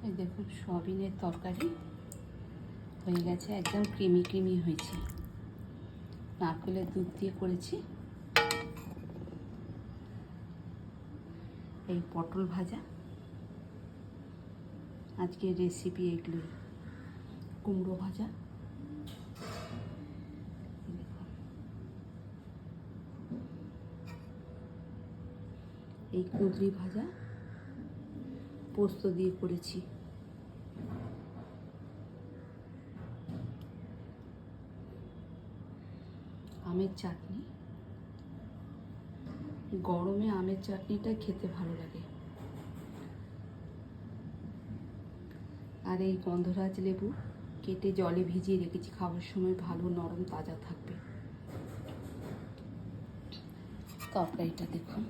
এই দেখুন সয়াবিনের তরকারি হয়ে গেছে, একদম ক্রিমি ক্রিমি হয়েছে। নারকেলের দুধ দিয়ে করেছি। এই পটল ভাজা, আজকের রেসিপি এগুলো। কুমড়ো ভাজা, এই কুঁদরি ভাজা পোস্ত দিয়ে করেছি। আমের চাটনি, গরমে আমের চাটনিটা খেতে ভালো লাগে। আর এই গন্ধরাজ লেবু কেটে জলে ভিজিয়ে রেখেছি, খাওয়ার সময় ভালো নরম তাজা থাকবে। তরকারিটা দেখুন।